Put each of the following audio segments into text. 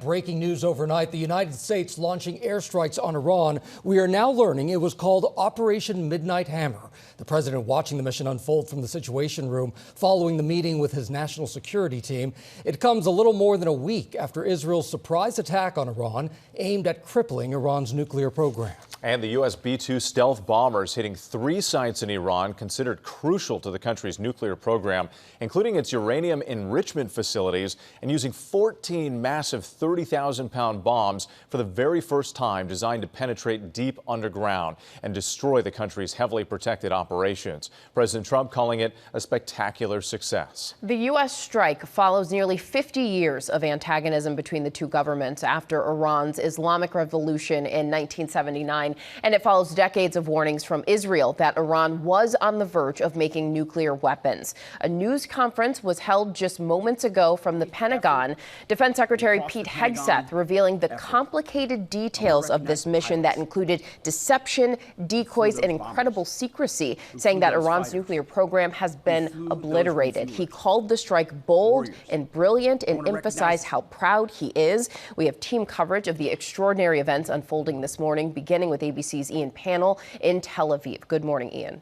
breaking news overnight. The United States launching airstrikes on Iran. We are now learning it was called Operation Midnight Hammer. The president watching the mission unfold from the Situation Room following the meeting with his national security team. It comes a little more than a week after Israel's surprise attack on Iran aimed at crippling Iran's nuclear program. And the U.S. B-2 stealth bombers hitting 3 sites in Iran considered crucial to the country's nuclear program, including its uranium enrichment facilities, and using 14 massive 30,000-pound bombs for the very first time, designed to penetrate deep underground and destroy the country's heavily protected operations. President Trump calling it a spectacular success. The U.S. strike follows nearly 50 years of antagonism between the two governments after Iran's Islamic Revolution in 1979. And it follows decades of warnings from Israel that Iran was on the verge of making nuclear weapons. A news conference was held just moments ago from the Pentagon. Defense Secretary Pete Hegseth revealing the complicated details of this mission that included deception, decoys, and incredible secrecy, saying that Iran's nuclear program has been obliterated. He called the strike bold and brilliant and emphasized how proud he is. We have team coverage of the extraordinary events unfolding this morning, beginning with ABC's Ian Pannell in Tel Aviv. Good morning, Ian.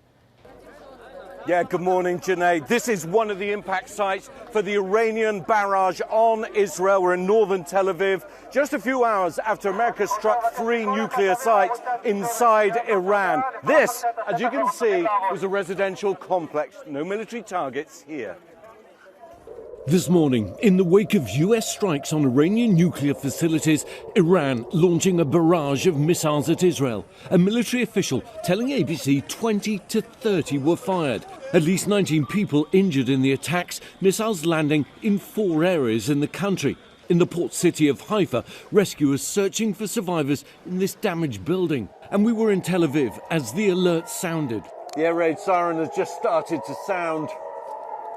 Yeah, good morning, Janae. This is one of the impact sites for the Iranian barrage on Israel. We're in northern Tel Aviv, just a few hours after America struck 3 nuclear sites inside Iran. This, as you can see, was a residential complex. No military targets here. This morning, in the wake of U.S. strikes on Iranian nuclear facilities, Iran launching a barrage of missiles at Israel. A military official telling ABC 20 to 30 were fired. At least 19 people injured in the attacks, missiles landing in 4 areas in the country. In the port city of Haifa, rescuers searching for survivors in this damaged building. And we were in Tel Aviv as the alert sounded. The air raid siren has just started to sound.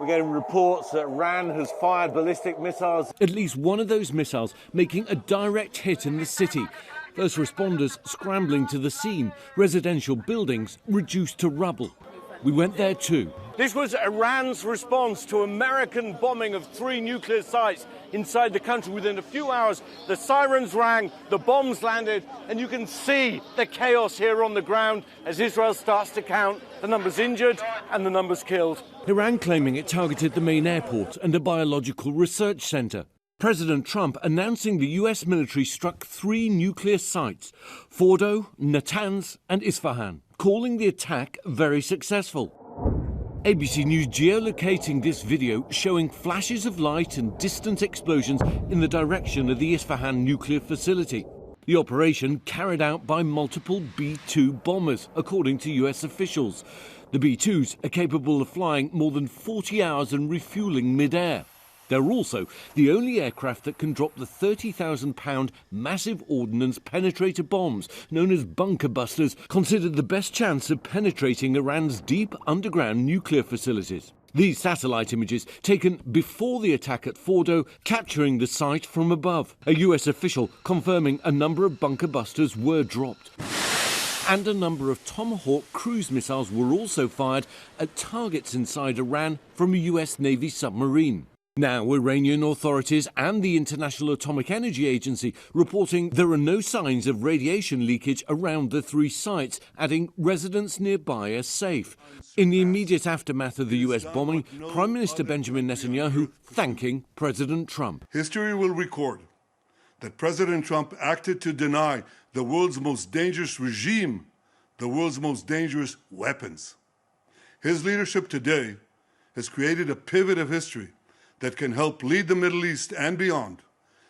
We're getting reports that Iran has fired ballistic missiles. At least one of those missiles making a direct hit in the city. First responders scrambling to the scene. Residential buildings reduced to rubble. We went there too. This was Iran's response to American bombing of 3 nuclear sites inside the country. Within a few hours, the sirens rang, the bombs landed, and you can see the chaos here on the ground as Israel starts to count the numbers injured and the numbers killed. Iran claiming it targeted the main airport and a biological research center. President Trump announcing the U.S. military struck 3 nuclear sites, Fordo, Natanz and Isfahan, calling the attack very successful. ABC News geolocating this video showing flashes of light and distant explosions in the direction of the Isfahan nuclear facility. The operation carried out by multiple B-2 bombers, according to U.S. officials. The B-2s are capable of flying more than 40 hours and refueling mid-air. They're also the only aircraft that can drop the 30,000-pound massive ordnance penetrator bombs, known as bunker busters, considered the best chance of penetrating Iran's deep underground nuclear facilities. These satellite images taken before the attack at Fordo, capturing the site from above. A U.S. official confirming a number of bunker busters were dropped. And a number of Tomahawk cruise missiles were also fired at targets inside Iran from a U.S. Navy submarine. Now, Iranian authorities and the International Atomic Energy Agency reporting there are no signs of radiation leakage around the 3 sites, adding residents nearby are safe. In the immediate aftermath of the U.S. bombing, Prime Minister Benjamin Netanyahu thanking President Trump. History will record that President Trump acted to deny the world's most dangerous regime the world's most dangerous weapons. His leadership today has created a pivot of history that can help lead the Middle East and beyond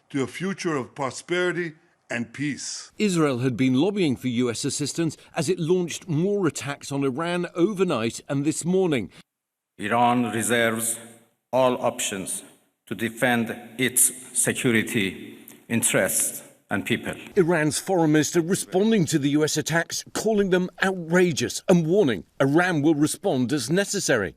to a future of prosperity and peace. Israel had been lobbying for U.S. assistance as it launched more attacks on Iran overnight and this morning. Iran reserves all options to defend its security interests and people. Iran's foreign minister responding to the U.S. attacks, calling them outrageous and warning Iran will respond as necessary.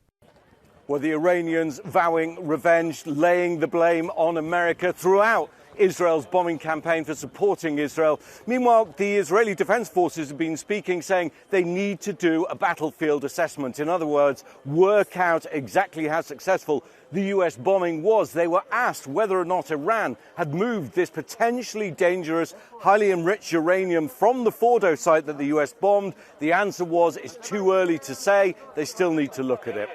Well, the Iranians vowing revenge, laying the blame on America throughout Israel's bombing campaign for supporting Israel. Meanwhile, the Israeli Defense Forces have been speaking, saying they need to do a battlefield assessment. In other words, work out exactly how successful the US bombing was. They were asked whether or not Iran had moved this potentially dangerous, highly enriched uranium from the Fordo site that the US bombed. The answer was, it's too early to say. They still need to look at it.